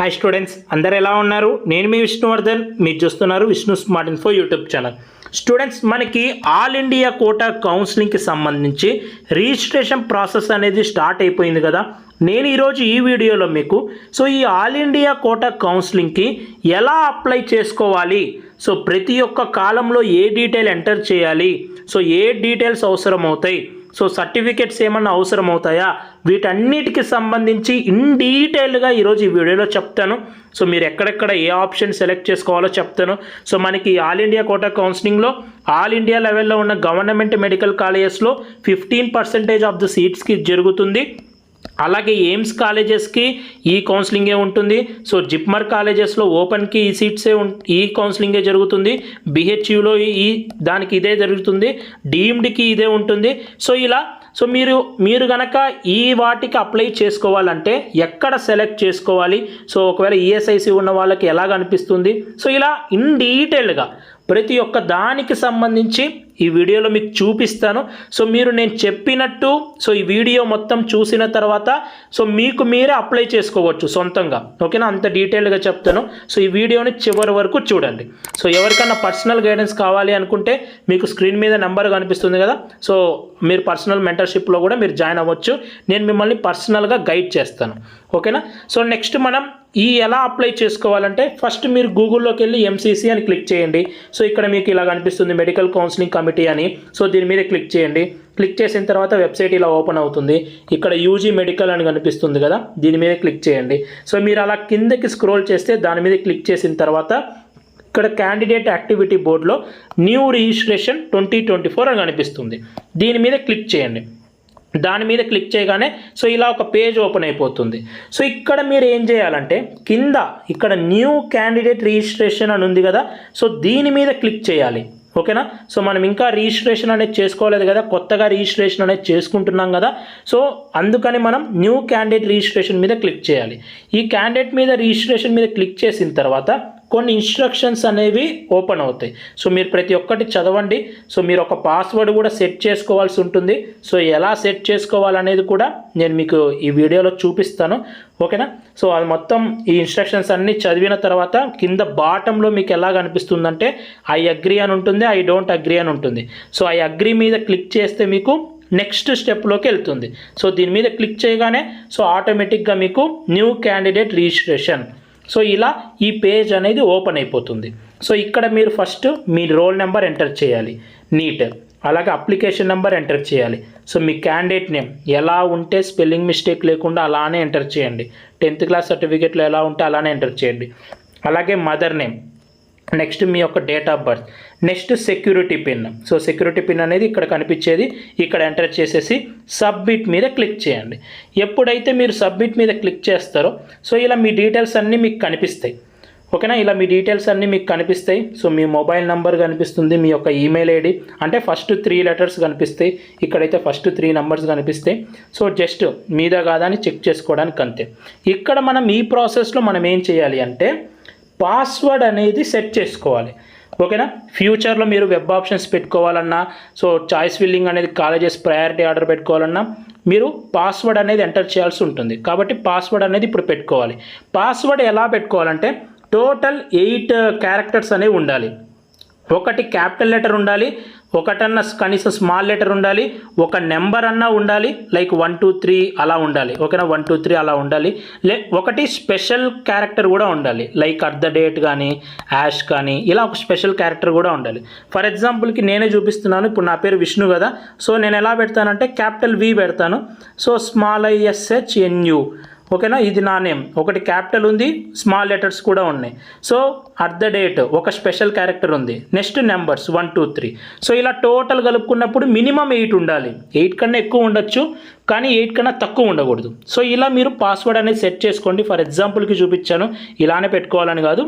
Hi students, అందరు ఎలా ఉన్నారు? నేను మీ విష్ణువర్ధన్, మీరు చూస్తున్నారు Vishnu smart info YouTube channel. Students, మనకి ఆల్ ఇండియా కోటా కౌన్సిలింగ్కి సంబంధించి రిజిస్ట్రేషన్ ప్రాసెస్ అనేది స్టార్ట్ అయిపోయింది కదా. నేను ఈరోజు ఈ వీడియోలో మీకు ఈ ఆల్ ఇండియా కోటా కౌన్సిలింగ్కి ఎలా అప్లై చేసుకోవాలి, ప్రతి ఒక్క కాలంలో ఏ డీటెయిల్ ఎంటర్ చేయాలి, ఏ డీటెయిల్స్ అవసరం అవుతాయి, సర్టిఫికెట్స్ ఏమన్నా అవసరం అవుతాయా, వీటన్నిటికి సంబంధించి ఇన్ డీటెయిల్గా ఈరోజు ఈ వీడియోలో చెప్తాను. మీరు ఎక్కడెక్కడ ఏ ఆప్షన్ సెలెక్ట్ చేసుకోవాలో చెప్తాను. మనకి ఆల్ ఇండియా కోటా కౌన్సిలింగ్లో ఆల్ ఇండియా లెవెల్లో ఉన్న గవర్నమెంట్ మెడికల్ కాలేజెస్లో 15% ఆఫ్ ద సీట్స్కి జరుగుతుంది. అలాగే ఎయిమ్స్ కాలేజెస్కి ఈ కౌన్సిలింగే ఉంటుంది. జిప్మర్ కాలేజెస్లో ఓపెన్కి ఈ సీట్సే ఈ కౌన్సిలింగే జరుగుతుంది. బిహెచ్యులో దానికి ఇదే జరుగుతుంది. డీమ్డ్కి ఇదే ఉంటుంది. ఇలా మీరు కనుక ఈ వాటికి అప్లై చేసుకోవాలంటే ఎక్కడ సెలెక్ట్ చేసుకోవాలి, ఒకవేళ ఈఎస్ఐసి ఉన్న వాళ్ళకి ఎలా కనిపిస్తుంది, ఇలా ఇన్ డీటెయిల్గా ప్రతి ఒక్క దానికి సంబంధించి ఈ వీడియోలో మీకు చూపిస్తాను. మీరు నేను చెప్పినట్టు ఈ వీడియో మొత్తం చూసిన తర్వాత మీకు మీరే అప్లై చేసుకోవచ్చు సొంతంగా. ఓకేనా? అంత డీటెయిల్గా చెప్తాను. ఈ వీడియోని చివరి వరకు చూడండి. ఎవరికైనా పర్సనల్ గైడెన్స్ కావాలి అనుకుంటే మీకు స్క్రీన్ మీద నెంబర్ కనిపిస్తుంది కదా. మీరు పర్సనల్ మెంటర్షిప్లో కూడా మీరు జాయిన్ అవ్వచ్చు. నేను మిమ్మల్ని పర్సనల్గా గైడ్ చేస్తాను. ఓకేనా? నెక్స్ట్ మనం ఎలా అప్లై చేసుకోవాలంటే ఫస్ట్ మీరు గూగుల్లోకి వెళ్ళి ఎంసీసీ అని క్లిక్ చేయండి. ఇక్కడ మీకు ఇలా కనిపిస్తుంది మెడికల్ కౌన్సిలింగ్ కమిటీ అని. దీని మీద క్లిక్ చేయండి. క్లిక్ చేసిన తర్వాత వెబ్సైట్ ఇలా ఓపెన్ అవుతుంది. ఇక్కడ యూజీ మెడికల్ అని కనిపిస్తుంది కదా, దీని మీద క్లిక్ చేయండి. మీరు అలా కిందకి స్క్రోల్ చేస్తే దాని మీద క్లిక్ చేసిన తర్వాత ఇక్కడ క్యాండిడేట్ యాక్టివిటీ బోర్డులో న్యూ రిజిస్ట్రేషన్ 2024 అని కనిపిస్తుంది. దీని మీద క్లిక్ చేయండి. దాని మీద క్లిక్ చేయగానే ఇలా ఒక పేజ్ ఓపెన్ అయిపోతుంది. ఇక్కడ మీరు ఏం చేయాలంటే కింద ఇక్కడ న్యూ క్యాండిడేట్ రిజిస్ట్రేషన్ అని ఉంది కదా, దీని మీద క్లిక్ చేయాలి. ఓకేనా? మనం ఇంకా రిజిస్ట్రేషన్ అనేది చేసుకోలేదు కదా, కొత్తగా రిజిస్ట్రేషన్ అనేది చేసుకుంటున్నాం కదా. అందుకని మనం న్యూ క్యాండిడేట్ రిజిస్ట్రేషన్ మీద క్లిక్ చేయాలి. ఈ క్యాండిడేట్ మీద రిజిస్ట్రేషన్ మీద క్లిక్ చేసిన తర్వాత కొన్ని ఇన్స్ట్రక్షన్స్ అనేవి ఓపెన్ అవుతాయి. మీరు ప్రతి ఒక్కటి చదవండి. మీరు ఒక పాస్వర్డ్ కూడా సెట్ చేసుకోవాల్సి ఉంటుంది. ఎలా సెట్ చేసుకోవాలనేది కూడా నేను మీకు ఈ వీడియోలో చూపిస్తాను. ఓకేనా? అది మొత్తం ఈ ఇన్స్ట్రక్షన్స్ అన్నీ చదివిన తర్వాత కింద బాటంలో మీకు ఎలా కనిపిస్తుందంటే ఐ అగ్రీ అని ఉంటుంది, ఐ డోంట్ అగ్రీ అని ఉంటుంది. ఐ అగ్రీ మీద క్లిక్ చేస్తే మీకు నెక్స్ట్ స్టెప్లోకి వెళ్తుంది. దీని మీద క్లిక్ చేయగానే ఆటోమేటిక్గా మీకు న్యూ క్యాండిడేట్ రిజిస్ట్రేషన్ ఇలా ఈ పేజ్ అనేది ఓపెన్ అయిపోతుంది. ఇక్కడ మీరు ఫస్ట్ మీ రోల్ నెంబర్ ఎంటర్ చేయాలి, నీట్. అలాగే అప్లికేషన్ నెంబర్ ఎంటర్ చేయాలి. మీ క్యాండిడేట్ నేమ్ ఎలా ఉంటే స్పెల్లింగ్ మిస్టేక్ లేకుండా అలానే ఎంటర్ చేయండి. 10th క్లాస్ సర్టిఫికేట్లో ఎలా ఉంటే అలానే ఎంటర్ చేయండి. అలాగే మదర్ నేమ్, నెక్స్ట్ మీ యొక్క date of birth, next security pin. Security pin అనేది ఇక్కడ కనిపించేది, ఇక్కడ ఎంటర్ చేసేసి సబ్మిట్ మీద క్లిక్ చేయండి. ఎప్పుడైతే మీరు సబ్మిట్ మీద క్లిక్ చేస్తారో ఇలా మీ డీటెయిల్స్ అన్నీ మీకు కనిపిస్తాయి. ఓకేనా? ఇలా మీ డీటెయిల్స్ అన్నీ మీకు కనిపిస్తాయి. మీ మొబైల్ నెంబర్ కనిపిస్తుంది, మీ యొక్క ఈమెయిల్ ఐడి, అంటే ఫస్ట్ 3 లెటర్స్ కనిపిస్తాయి. ఇక్కడైతే ఫస్ట్ 3 నెంబర్స్ కనిపిస్తాయి. జస్ట్ మీదా కాదా అని చెక్ చేసుకోవడానికి అంతే. ఇక్కడ మనం ఈ ప్రాసెస్లో మనం ఏం చేయాలి అంటే పాస్వర్డ్ అనేది సెట్ చేసుకోవాలి. ఓకేనా? ఫ్యూచర్లో మీరు వెబ్ ఆప్షన్స్ పెట్టుకోవాలన్నా, చాయిస్ ఫిల్లింగ్ అనేది కాలేజెస్ ప్రయారిటీ ఆర్డర్ పెట్టుకోవాలన్నా మీరు పాస్వర్డ్ అనేది ఎంటర్ చేయాల్సి ఉంటుంది. కాబట్టి పాస్వర్డ్ అనేది ఇప్పుడు పెట్టుకోవాలి. పాస్వర్డ్ ఎలా పెట్టుకోవాలంటే టోటల్ 8 క్యారెక్టర్స్ అనేవి ఉండాలి. ఒకటి క్యాపిటల్ లెటర్ ఉండాలి, ఒకటన్నా కనీసం స్మాల్ లెటర్ ఉండాలి, ఒక నెంబర్ అన్నా ఉండాలి, లైక్ 1 2 3 అలా ఉండాలి. ఓకేనా? 1 2 3 అలా ఉండాలి. ఒకటి స్పెషల్ క్యారెక్టర్ కూడా ఉండాలి, లైక్ @, కానీ యాష్ కానీ ఇలా ఒక స్పెషల్ క్యారెక్టర్ కూడా ఉండాలి. ఫర్ ఎగ్జాంపుల్కి నేనే చూపిస్తున్నాను. ఇప్పుడు నా పేరు విష్ణు కదా, నేను ఎలా పెడతానంటే క్యాపిటల్ వి పెడతాను. Small ISHNU. ఓకేనా? ఇది నా నేమ్. ఒకటి క్యాపిటల్ ఉంది, స్మాల్ లెటర్స్ కూడా ఉన్నాయి. @, ఒక స్పెషల్ క్యారెక్టర్ ఉంది. Next numbers 1 2 3. ఇలా టోటల్ కలుపుకున్నప్పుడు మినిమం 8 ఉండాలి. 8 కన్నా ఎక్కువ ఉండొచ్చు, కానీ 8 కన్నా తక్కువ ఉండకూడదు. ఇలా మీరు పాస్వర్డ్ అనేది సెట్ చేసుకోండి. ఫర్ ఎగ్జాంపుల్కి చూపించాను, ఇలానే పెట్టుకోవాలని కాదు,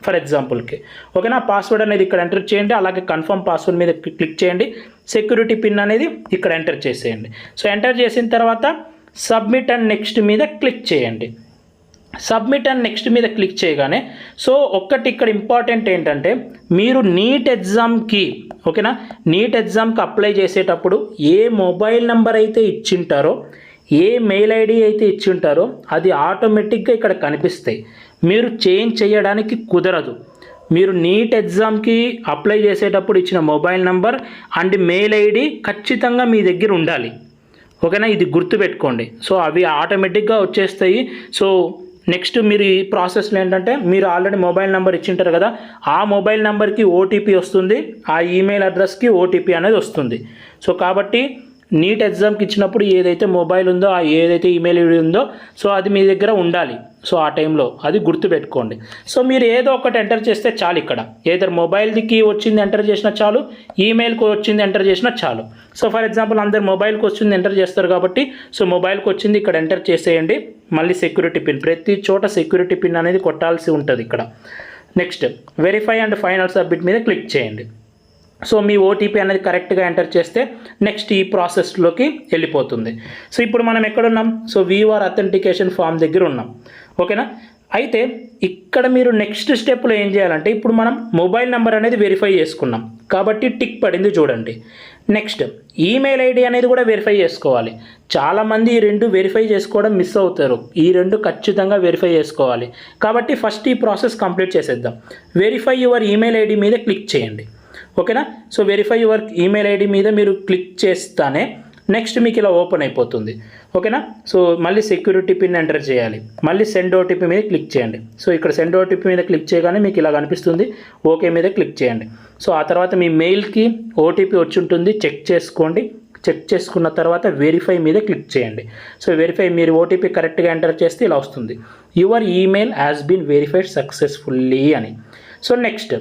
ఫర్ ఎగ్జాంపుల్కి. ఓకేనా? పాస్వర్డ్ అనేది ఇక్కడ ఎంటర్ చేయండి. అలాగే కన్ఫర్మ్ పాస్వర్డ్ మీద క్లిక్ చేయండి. సెక్యూరిటీ పిన్ అనేది ఇక్కడ ఎంటర్ చేసేయండి. ఎంటర్ చేసిన తర్వాత సబ్మిట్ అండ్ నెక్స్ట్ మీద క్లిక్ చేయండి. సబ్మిట్ అండ్ నెక్స్ట్ మీద క్లిక్ చేయగానే ఒక్కటి ఇక్కడ ఇంపార్టెంట్ ఏంటంటే మీరు నీట్ ఎగ్జామ్కి, ఓకేనా, నీట్ ఎగ్జామ్కి అప్లై చేసేటప్పుడు ఏ మొబైల్ నెంబర్ అయితే ఇచ్చింటారో ఏ మెయిల్ ఐడి అయితే ఇచ్చి ఉంటారో అది ఆటోమేటిక్గా ఇక్కడ కనిపిస్తాయి. మీరు చేంజ్ చేయడానికి కుదరదు. మీరు నీట్ ఎగ్జామ్కి అప్లై చేసేటప్పుడు ఇచ్చిన mobile number and mail ID ఖచ్చితంగా మీ దగ్గర ఉండాలి. ఓకేనా, ఇది గుర్తుపెట్టుకోండి. సో అవి ఆటోమేటిక్గా వచ్చేస్తాయి. సో నెక్స్ట్ మీరు ఈ ప్రాసెస్లో ఏంటంటే మీరు ఆల్రెడీ మొబైల్ నెంబర్ ఇచ్చింటారు కదా, ఆ మొబైల్ నెంబర్కి ఓటీపీ వస్తుంది, ఆ ఈమెయిల్ అడ్రస్కి ఓటీపీ అనేది వస్తుంది. సో కాబట్టి నీట్ ఎగ్జామ్కి ఇచ్చినప్పుడు ఏదైతే మొబైల్ ఉందో, ఆ ఏదైతే ఈమెయిల్ ఐడి ఉందో, సో అది మీ దగ్గర ఉండాలి. సో ఆ టైంలో అది గుర్తుపెట్టుకోండి. సో మీరు ఏదో ఒకటి ఎంటర్ చేస్తే చాలు. ఇక్కడ ఏదైనా మొబైల్కి వచ్చింది ఎంటర్ చేసినా చాలు, ఈమెయిల్కి వచ్చింది ఎంటర్ చేసినా చాలు. సో ఫర్ ఎగ్జాంపుల్ అందరు మొబైల్కి వచ్చింది ఎంటర్ చేస్తారు కాబట్టి సో మొబైల్కి వచ్చింది ఇక్కడ ఎంటర్ చేసేయండి. మళ్ళీ సెక్యూరిటీ పిన్, ప్రతి చోట సెక్యూరిటీ పిన్ అనేది కొట్టాల్సి ఉంటుంది ఇక్కడ. Next verify and final submit మీద క్లిక్ చేయండి. సో మీ ఓటీపీ అనేది కరెక్ట్గా ఎంటర్ చేస్తే నెక్స్ట్ ఈ ప్రాసెస్లోకి వెళ్ళిపోతుంది. సో ఇప్పుడు మనం ఎక్కడున్నాం? సో వీఆర్ అథెంటికేషన్ ఫామ్ దగ్గర ఉన్నాం. ఓకేనా, అయితే ఇక్కడ మీరు నెక్స్ట్ స్టెప్లో ఏం చేయాలంటే, ఇప్పుడు మనం మొబైల్ నెంబర్ అనేది వెరిఫై చేసుకున్నాం కాబట్టి టిక్ పడింది చూడండి. నెక్స్ట్ ఈమెయిల్ ఐడి అనేది కూడా వెరిఫై చేసుకోవాలి. చాలామంది ఈ రెండు వెరిఫై చేసుకోవడం మిస్ అవుతారు. ఈ రెండు ఖచ్చితంగా వెరిఫై చేసుకోవాలి. కాబట్టి ఫస్ట్ ఈ ప్రాసెస్ కంప్లీట్ చేసేద్దాం. వెరిఫై యువర్ ఈమెయిల్ ఐడి మీద క్లిక్ చేయండి. ఓకేనా, so verify your email ID మీద మీరు క్లిక్ చేస్తానే నెక్స్ట్ మీకు ఇలా ఓపెన్ అయిపోతుంది. ఓకేనా, సో మళ్ళీ సెక్యూరిటీ పిన్ ఎంటర్ చేయాలి. మళ్ళీ సెండ్ ఓటీపీ మీద క్లిక్ చేయండి. సో ఇక్కడ సెండ్ ఓటీపీ మీద క్లిక్ చేయగానే మీకు ఇలా కనిపిస్తుంది. ఓకే మీద క్లిక్ చేయండి. సో ఆ తర్వాత మీ మెయిల్కి ఓటీపీ వచ్చి ఉంటుంది, చెక్ చేసుకోండి. చెక్ చేసుకున్న తర్వాత వెరిఫై మీద క్లిక్ చేయండి. సో వెరిఫై, మీరు ఓటీపీ కరెక్ట్గా ఎంటర్ చేస్తే ఇలా వస్తుంది, your email has been verified successfully అని. సో నెక్స్ట్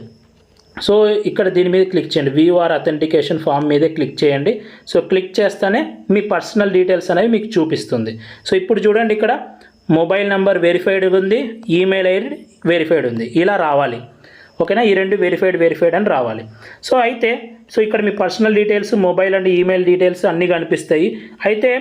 సో ఇక్కడ దీని మీద క్లిక్ చేయండి. వీఆర్ అథెంటికేషన్ ఫామ్ మీద క్లిక్ చేయండి. సో క్లిక్ చేస్తేనే మీ పర్సనల్ డీటెయిల్స్ అనేవి మీకు చూపిస్తుంది. సో ఇప్పుడు చూడండి, ఇక్కడ మొబైల్ నెంబర్ వెరిఫైడ్ ఉంది, ఈమెయిల్ ఐడి వెరిఫైడ్ ఉంది, ఇలా రావాలి. ఓకేనా, ఈ రెండు వెరిఫైడ్ అని రావాలి. సో అయితే సో ఇక్కడ మీ personal details, mobile and email details అన్నీ కనిపిస్తాయి. అయితే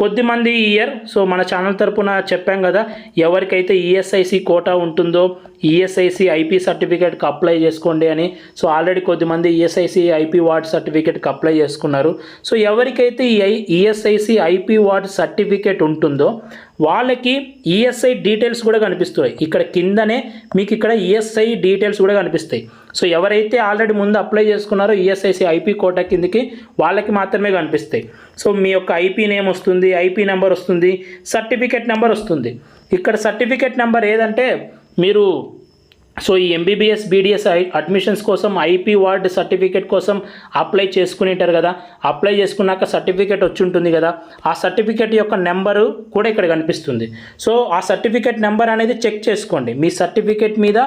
కొద్దిమంది ఇయర్, సో మన ఛానల్ తరపున చెప్పాం కదా, ఎవరికైతే ఈఎస్ఐసి కోటా ఉంటుందో ఈఎస్ఐసి ఐపీ సర్టిఫికేట్కి అప్లై చేసుకోండి అని. సో ఆల్రెడీ కొద్దిమంది ఈఎస్ఐసి ఐపీ వార్డ్ సర్టిఫికేట్కి అప్లై చేసుకున్నారు. సో ఎవరికైతే ఈ ఈఎస్ఐసి ఐపీ వార్డ్ సర్టిఫికేట్ ఉంటుందో వాళ్ళకి ఈఎస్ఐ డీటెయిల్స్ కూడా కనిపిస్తాయి. ఇక్కడ కిందనే మీకు ఇక్కడ ఈఎస్ఐ డీటెయిల్స్ కూడా కనిపిస్తాయి. సో ఎవరైతే ఆల్రెడీ ముందు అప్లై చేసుకున్నారో ఈఎస్ఐసి ఐపీ కోటా కిందకి వాళ్ళకి మాత్రమే కనిపిస్తాయి. సో మీ యొక్క ఐపీ నేమ్ వస్తుంది, ఐపీ నెంబర్ వస్తుంది, సర్టిఫికేట్ నెంబర్ వస్తుంది. ఇక్కడ సర్టిఫికేట్ నెంబర్ ఏదంటే మీరు సో ఈ ఎంబీబీఎస్ బీడీఎస్ అడ్మిషన్స్ కోసం ఐపీ వార్డ్ సర్టిఫికేట్ కోసం అప్లై చేసుకుని ఉంటారు కదా, అప్లై చేసుకున్నాక సర్టిఫికేట్ వచ్చి ఉంటుంది కదా, ఆ సర్టిఫికేట్ యొక్క నెంబరు కూడా ఇక్కడ కనిపిస్తుంది. సో ఆ సర్టిఫికేట్ నెంబర్ అనేది చెక్ చేసుకోండి. మీ సర్టిఫికేట్ మీద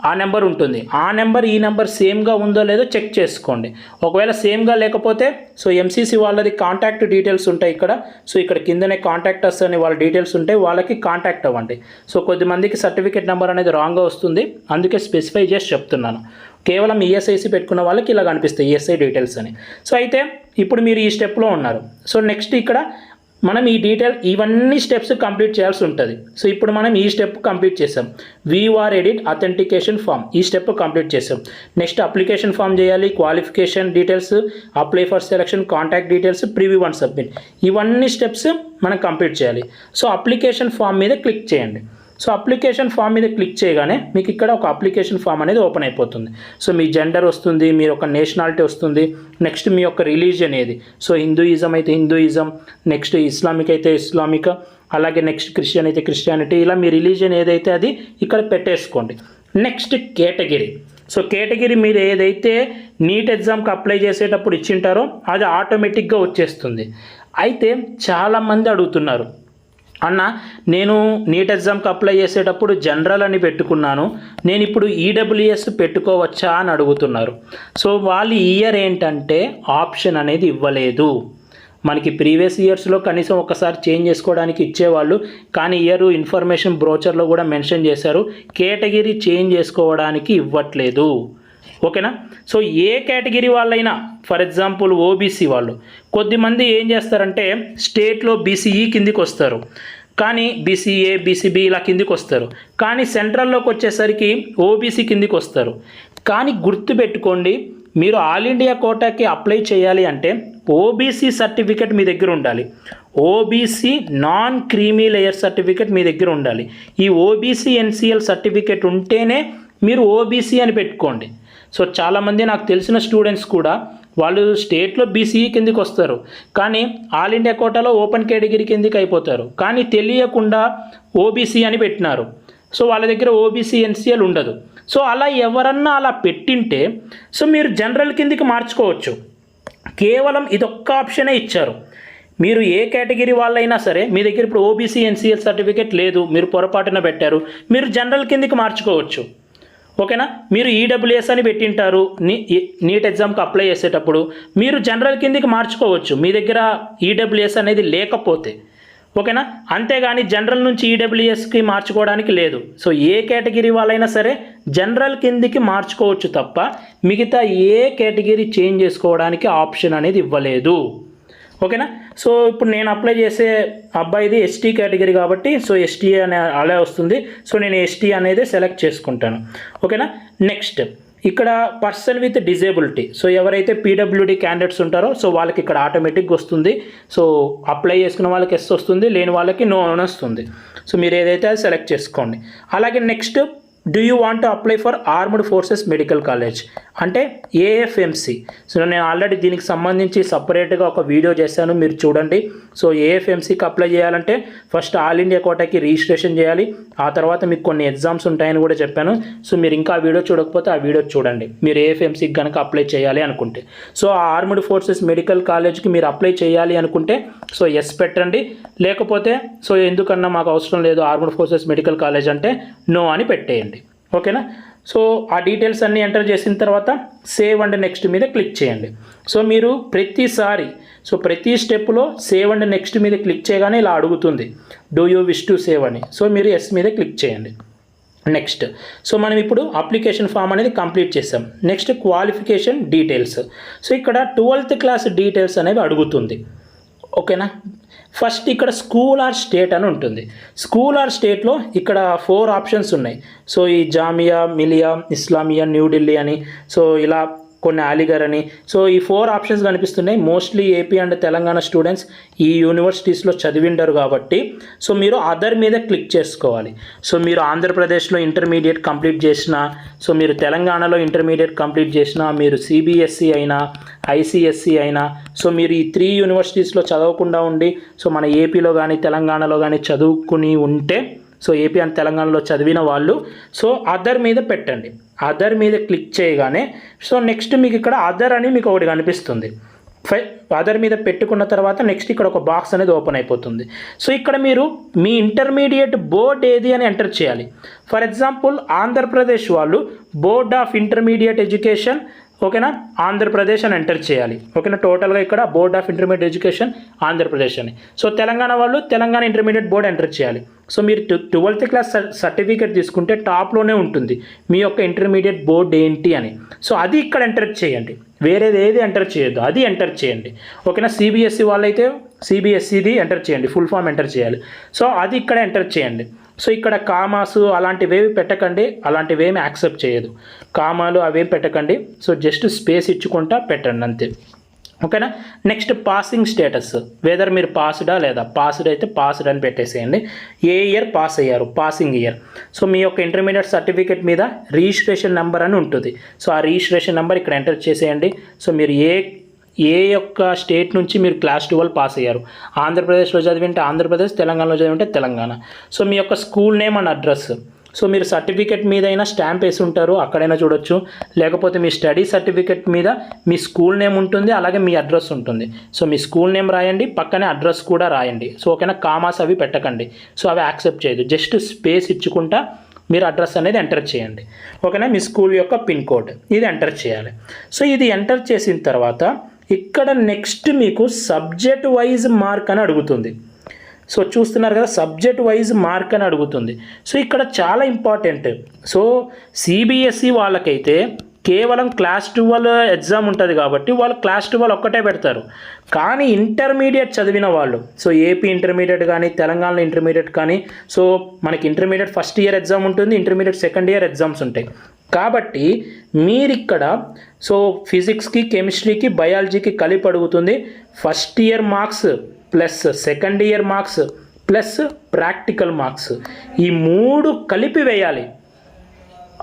ఆ నెంబర్ ఉంటుంది, ఆ నెంబర్ ఈ నెంబర్ సేమ్గా ఉందో లేదో చెక్ చేసుకోండి. ఒకవేళ సేమ్గా లేకపోతే సో ఎంసీసీ వాళ్ళది కాంటాక్ట్ డీటెయిల్స్ ఉంటాయి ఇక్కడ. సో ఇక్కడ కిందనే కాంటాక్టర్స్ అని వాళ్ళ డీటెయిల్స్ ఉంటాయి, వాళ్ళకి కాంటాక్ట్ అవ్వండి. సో కొద్దిమందికి సర్టిఫికేట్ నెంబర్ అనేది రాంగ్గా వస్తుంది, అందుకే స్పెసిఫై చేసి చెప్తున్నాను. కేవలం ఈఎస్ఐసి పెట్టుకున్న వాళ్ళకి ఇలా కనిపిస్తాయి ఈఎస్ఐ డీటెయిల్స్ అని. సో అయితే ఇప్పుడు మీరు ఈ స్టెప్లో ఉన్నారు. సో నెక్స్ట్ ఇక్కడ మనం ఈ ఇవన్నీ స్టెప్స్ కంప్లీట్ చేయాల్సి ఉంటుంది. సో ఇప్పుడు మనం ఈ స్టెప్ కంప్లీట్ చేసాం. వీఆర్ ఎడిట్ అథెంటికేషన్ ఫామ్ ఈ స్టెప్ కంప్లీట్ చేసాం. నెక్స్ట్ అప్లికేషన్ ఫామ్ చేయాలి, qualification details, apply for selection, contact details, preview and submit, ఇవన్నీ స్టెప్స్ మనం కంప్లీట్ చేయాలి. సో అప్లికేషన్ ఫామ్ మీద క్లిక్ చేయండి. సో అప్లికేషన్ ఫామ్ మీద క్లిక్ చేయగానే మీకు ఇక్కడ ఒక అప్లికేషన్ ఫామ్ అనేది ఓపెన్ అయిపోతుంది. సో మీ జెండర్ వస్తుంది, మీ యొక్క నేషనాలిటీ వస్తుంది, నెక్స్ట్ మీ యొక్క రిలీజియన్ ఏది. సో హిందూయిజం అయితే హిందూయిజం, నెక్స్ట్ ఇస్లామిక్ అయితే ఇస్లామిక్, అలాగే నెక్స్ట్ క్రిస్టియన్ అయితే క్రిస్టియానిటీ, ఇలా మీ రిలీజియన్ ఏదైతే అది ఇక్కడ పెట్టేసుకోండి. Next category. సో కేటగిరీ మీరు ఏదైతే నీట్ ఎగ్జామ్కి అప్లై చేసేటప్పుడు ఇచ్చింటారో అది ఆటోమేటిక్గా వచ్చేస్తుంది. అయితే చాలామంది అడుగుతున్నారు, అన్న నేను నీట్ ఎగ్జామ్కి అప్లై చేసేటప్పుడు జనరల్ అని పెట్టుకున్నాను, నేను ఇప్పుడు ఈడబ్ల్యూఎస్ పెట్టుకోవచ్చా అని అడుగుతున్నారు. సో వాళ్ళు ఇయర్ ఏంటంటే ఆప్షన్ అనేది ఇవ్వలేదు. మనకి ప్రీవియస్ ఇయర్స్లో కనీసం ఒకసారి చేంజ్ చేసుకోవడానికి ఇచ్చేవాళ్ళు, కానీ ఇయర్ ఇన్ఫర్మేషన్ బ్రోచర్లో కూడా మెన్షన్ చేశారు కేటగిరీ చేంజ్ చేసుకోవడానికి ఇవ్వట్లేదు. ఓకేనా, సో ఏ కేటగిరీ వాళ్ళైనా, ఫర్ ఎగ్జాంపుల్ ఓబీసీ వాళ్ళు, కొద్దిమంది ఏం చేస్తారంటే స్టేట్లో బీసీఈ కిందికి వస్తారు, కానీ బీసీఏ బీసీబీ ఇలా కిందికి వస్తారు, కానీ సెంట్రల్లోకి వచ్చేసరికి ఓబీసీ కిందికి వస్తారు. కానీ గుర్తుపెట్టుకోండి, మీరు ఆల్ ఇండియా కోటాకి అప్లై చేయాలి అంటే ఓబీసీ సర్టిఫికేట్ మీ దగ్గర ఉండాలి. OBC non creamy layer certificate మీ దగ్గర ఉండాలి. ఈ ఓబీసీ ఎన్సీఎల్ సర్టిఫికేట్ ఉంటేనే మీరు ఓబీసీ అని పెట్టుకోండి. సో చాలామంది నాకు తెలిసిన స్టూడెంట్స్ కూడా వాళ్ళు స్టేట్లో బీసీఈ కిందకి వస్తారు, కానీ ఆల్ ఇండియా కోటాలో ఓపెన్ కేటగిరీ కిందకి అయిపోతారు, కానీ తెలియకుండా ఓబీసీ అని పెట్టినారు. సో వాళ్ళ దగ్గర ఓబీసీ ఎన్సీఎల్ ఉండదు. సో అలా ఎవరన్నా అలా పెట్టింటే సో మీరు జనరల్ కిందకి మార్చుకోవచ్చు. కేవలం ఇదొక్క ఆప్షనే ఇచ్చారు. మీరు ఏ కేటగిరీ వాళ్ళైనా సరే మీ దగ్గర ఇప్పుడు ఓబీసీ ఎన్సీఎల్ సర్టిఫికేట్ లేదు, మీరు పొరపాటున పెట్టారు, మీరు జనరల్ కిందకి మార్చుకోవచ్చు. ఓకేనా? మీరు ఈడబ్ల్యూఎస్ అని పెట్టింటారు నీట్ ఎగ్జామ్కి అప్లై చేసేటప్పుడు, మీరు జనరల్ కిందకి మార్చుకోవచ్చు మీ దగ్గర ఈడబ్ల్యూఎస్ అనేది లేకపోతే. ఓకేనా? అంతేగాని జనరల్ నుంచి ఈడబ్ల్యూఎస్కి మార్చుకోవడానికి లేదు. సో ఏ కేటగిరీ వాళ్ళైనా సరే జనరల్ కిందికి మార్చుకోవచ్చు తప్ప మిగతా ఏ కేటగిరీ చేంజ్ చేసుకోవడానికి ఆప్షన్ అనేది ఇవ్వలేదు. ఓకేనా? సో ఇప్పుడు నేను అప్లై చేసే అబ్బాయిది ఎస్టీ కేటగిరీ కాబట్టి సో ఎస్టీ అనే అలా వస్తుంది. సో నేను ఎస్టీ అనేది సెలెక్ట్ చేసుకుంటాను. ఓకేనా? నెక్స్ట్ ఇక్కడ పర్సన్ విత్ డిజేబిలిటీ. సో ఎవరైతే పీడబ్ల్యూడీ క్యాండిడేట్స్ ఉంటారో సో వాళ్ళకి ఇక్కడ ఆటోమేటిక్గా వస్తుంది. సో అప్లై చేసుకున్న వాళ్ళకి ఎస్ వస్తుంది, లేని వాళ్ళకి నో అని వస్తుంది. సో మీరు ఏదైతే అది సెలెక్ట్ చేసుకోండి. అలాగే next, do you want to apply for armed forces medical college అంటే ఏఎఫ్ఎంసి. సో నేను ఆల్రెడీ దీనికి సంబంధించి సపరేట్గా ఒక వీడియో చేశాను, మీరు చూడండి. సో ఏఎఫ్ఎంసికి అప్లై చేయాలంటే ఫస్ట్ ఆల్ ఇండియా కోటాకి రిజిస్ట్రేషన్ చేయాలి, ఆ తర్వాత మీకు కొన్ని ఎగ్జామ్స్ ఉంటాయని కూడా చెప్పాను. సో మీరు ఇంకా ఆ వీడియో చూడకపోతే ఆ వీడియో చూడండి, మీరు ఏఎఫ్ఎంసికి కనుక అప్లై చేయాలి అనుకుంటే. సో ఆ ఆర్మ్డ్ ఫోర్సెస్ మెడికల్ కాలేజ్కి మీరు అప్లై చేయాలి అనుకుంటే సో ఎస్ పెట్టండి, లేకపోతే సో ఎందుకన్నా మాకు అవసరం లేదు ఆర్మ్డ్ ఫోర్సెస్ మెడికల్ కాలేజ్ అంటే నో అని పెట్టేయండి. ఓకేనా? సో ఆ డీటెయిల్స్ అన్నీ ఎంటర్ చేసిన తర్వాత సేవ్ అండ్ నెక్స్ట్ మీద క్లిక్ చేయండి. సో మీరు ప్రతిసారి సో ప్రతి స్టెప్లో సేవ్ అండ్ నెక్స్ట్ మీద క్లిక్ చేయగానే ఇలా అడుగుతుంది, do you wish to save అని. సో మీరు ఎస్ మీద క్లిక్ చేయండి. నెక్స్ట్, సో మనం ఇప్పుడు అప్లికేషన్ ఫామ్ అనేది కంప్లీట్ చేసాం. Next qualification details. సో ఇక్కడ 12th క్లాస్ డీటెయిల్స్ అనేవి అడుగుతుంది. ఓకేనా? ఫస్ట్ ఇక్కడ స్కూల్ ఆర్ స్టేట్ అని ఉంటుంది. స్కూల్ ఆర్ స్టేట్లో ఇక్కడ 4 ఆప్షన్స్ ఉన్నాయి. సో ఈ జామియా మిలియా ఇస్లామియా న్యూఢిల్లీ అని, సో ఇలా కొన్ని అలీగర్ అని, సో ఈ 4 ఆప్షన్స్ కనిపిస్తున్నాయి. Mostly AP and Telangana students ఈ యూనివర్సిటీస్లో చదివిండరు కాబట్టి సో మీరు అదర్ మీద క్లిక్ చేసుకోవాలి. సో మీరు ఆంధ్రప్రదేశ్లో ఇంటర్మీడియట్ కంప్లీట్ చేసిన, సో మీరు తెలంగాణలో ఇంటర్మీడియట్ కంప్లీట్ చేసిన, మీరు సిబిఎస్ఈ అయినా ఐసిఎస్సి అయినా, సో మీరు ఈ 3 యూనివర్సిటీస్లో చదవకుండా ఉండి సో మన ఏపీలో కానీ తెలంగాణలో కానీ చదువుకుని ఉంటే, సో ఏపీ అండ్ తెలంగాణలో చదివిన వాళ్ళు సో అదర్ మీద పెట్టండి. అదర్ మీద క్లిక్ చేయగానే సో నెక్స్ట్ మీకు ఇక్కడ అదర్ అని మీకు ఒకటి కనిపిస్తుంది. అదర్ మీద పెట్టుకున్న తర్వాత నెక్స్ట్ ఇక్కడ ఒక బాక్స్ అనేది ఓపెన్ అయిపోతుంది. సో ఇక్కడ మీరు మీ ఇంటర్మీడియట్ బోర్డ్ ఏది అని ఎంటర్ చేయాలి. ఫర్ ఎగ్జాంపుల్ ఆంధ్రప్రదేశ్ వాళ్ళు బోర్డ్ ఆఫ్ ఇంటర్మీడియట్ ఎడ్యుకేషన్, ఓకేనా, ఆంధ్రప్రదేశ్ అని ఎంటర్ చేయాలి. ఓకేనా? టోటల్గా ఇక్కడ board of intermediate education Andhra Pradesh అని. సో తెలంగాణ వాళ్ళు తెలంగాణ ఇంటర్మీడియట్ బోర్డ్ ఎంటర్ చేయాలి. సో మీరు 12th క్లాస్ సర్టిఫికేట్ తీసుకుంటే టాప్లోనే ఉంటుంది మీ యొక్క ఇంటర్మీడియట్ బోర్డ్ ఏంటి అని. సో అది ఇక్కడ ఎంటర్ చేయండి, వేరేది ఏది ఎంటర్ చేయొద్దు, అది ఎంటర్ చేయండి. ఓకేనా? సిబిఎస్ఈ వాళ్ళైతే సిబిఎస్ఈది ఎంటర్ చేయండి, ఫుల్ ఫామ్ ఎంటర్ చేయాలి. సో అది ఇక్కడ ఎంటర్ చేయండి. సో ఇక్కడ కామాసు అలాంటివేవి పెట్టకండి, అలాంటివేమి యాక్సెప్ట్ చేయదు. కామాలు అవేమి పెట్టకండి. సో జస్ట్ స్పేస్ ఇచ్చుకుంటా పెట్టండి అంతే. ఓకేనా? నెక్స్ట్ పాసింగ్ స్టేటస్, వెదర్ మీరు పాస్డా లేదా. పాస్డ్ అయితే పాస్డ్ అని పెట్టేసేయండి. ఏ ఇయర్ పాస్ అయ్యారు, పాసింగ్ ఇయర్. సో మీ యొక్క ఇంటర్మీడియట్ సర్టిఫికేట్ మీద రిజిస్ట్రేషన్ నెంబర్ అని ఉంటుంది. సో ఆ రిజిస్ట్రేషన్ నెంబర్ ఇక్కడ ఎంటర్ చేసేయండి. సో మీరు ఏ యొక్క స్టేట్ నుంచి మీరు క్లాస్ 12 పాస్ అయ్యారు, ఆంధ్రప్రదేశ్లో చదివింటే ఆంధ్రప్రదేశ్, తెలంగాణలో చదివింటే తెలంగాణ. సో మీ యొక్క school name and address. So మీరు సర్టిఫికేట్ మీద అయినా స్టాంప్ వేసి ఉంటారు, అక్కడైనా చూడొచ్చు, లేకపోతే మీ స్టడీ సర్టిఫికేట్ మీద మీ స్కూల్ నేమ్ ఉంటుంది, అలాగే మీ అడ్రస్ ఉంటుంది. సో మీ స్కూల్ నేమ్ రాయండి, పక్కనే అడ్రస్ కూడా రాయండి. సో ఓకేనా? కామాస్ అవి పెట్టకండి, సో అవి యాక్సెప్ట్ చేయదు. జస్ట్ స్పేస్ ఇచ్చుకుంటా మీరు అడ్రస్ అనేది ఎంటర్ చేయండి. ఓకేనా? మీ స్కూల్ యొక్క పిన్ కోడ్ ఇది ఎంటర్ చేయాలి. సో ఇది ఎంటర్ చేసిన తర్వాత ఇక్కడ నెక్స్ట్ మీకు సబ్జెక్ట్ వైజ్ మార్క్ అని అడుగుతుంది. సో చూస్తున్నారు కదా, సబ్జెక్ట్ వైజ్ మార్క్ అని అడుగుతుంది. సో ఇక్కడ చాలా ఇంపార్టెంట్. సో సిబిఎస్ఈ వాళ్ళకైతే కేవలం క్లాస్ 12 ఎగ్జామ్ ఉంటుంది కాబట్టి వాళ్ళు క్లాస్ 12 ఒక్కటే పెడతారు. కానీ ఇంటర్మీడియట్ చదివిన వాళ్ళు, సో ఏపీ ఇంటర్మీడియట్ కానీ తెలంగాణ ఇంటర్మీడియట్ కానీ, సో మనకి ఇంటర్మీడియట్ ఫస్ట్ ఇయర్ ఎగ్జామ్ ఉంటుంది, ఇంటర్మీడియట్ సెకండ్ ఇయర్ ఎగ్జామ్స్ ఉంటాయి. కాబట్టి మీరిక్కడ సో ఫిజిక్స్కి కెమిస్ట్రీకి బయాలజీకి కలిపి అడుగుతుంది. First year marks plus second year marks plus practical marks, ఈ 3 కలిపి వేయాలి.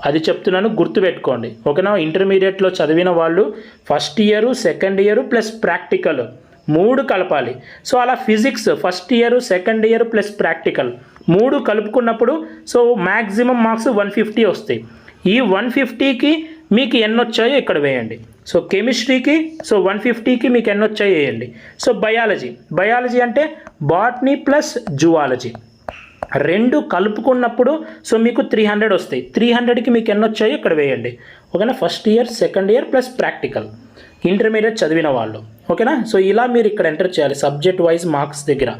అది చెప్తున్నాను, గుర్తుపెట్టుకోండి. ఓకేనా? ఇంటర్మీడియట్లో చదివిన వాళ్ళు first year second year plus practical 3 కలపాలి. సో అలా physics first year second year plus practical 3 కలుపుకున్నప్పుడు సో మ్యాక్సిమం మార్క్స్ 150 వస్తాయి. ఈ 150కి మీకు ఎన్ని వచ్చాయో ఇక్కడ వేయండి. సో కెమిస్ట్రీకి సో 150కి మీకు ఎన్ని వచ్చాయో వేయండి. సో బయాలజీ అంటే బాటనీ ప్లస్ జువాలజీ 2 కలుపుకున్నప్పుడు సో మీకు 300 వస్తాయి. 300కి మీకు ఎన్ని వచ్చాయో ఇక్కడ వేయండి. ఓకేనా? First year second year plus practical intermediate చదివిన వాళ్ళు. ఓకేనా? సో ఇలా మీరు ఇక్కడ ఎంటర్ చేయాలి సబ్జెక్ట్ వైజ్ మార్క్స్ దగ్గర.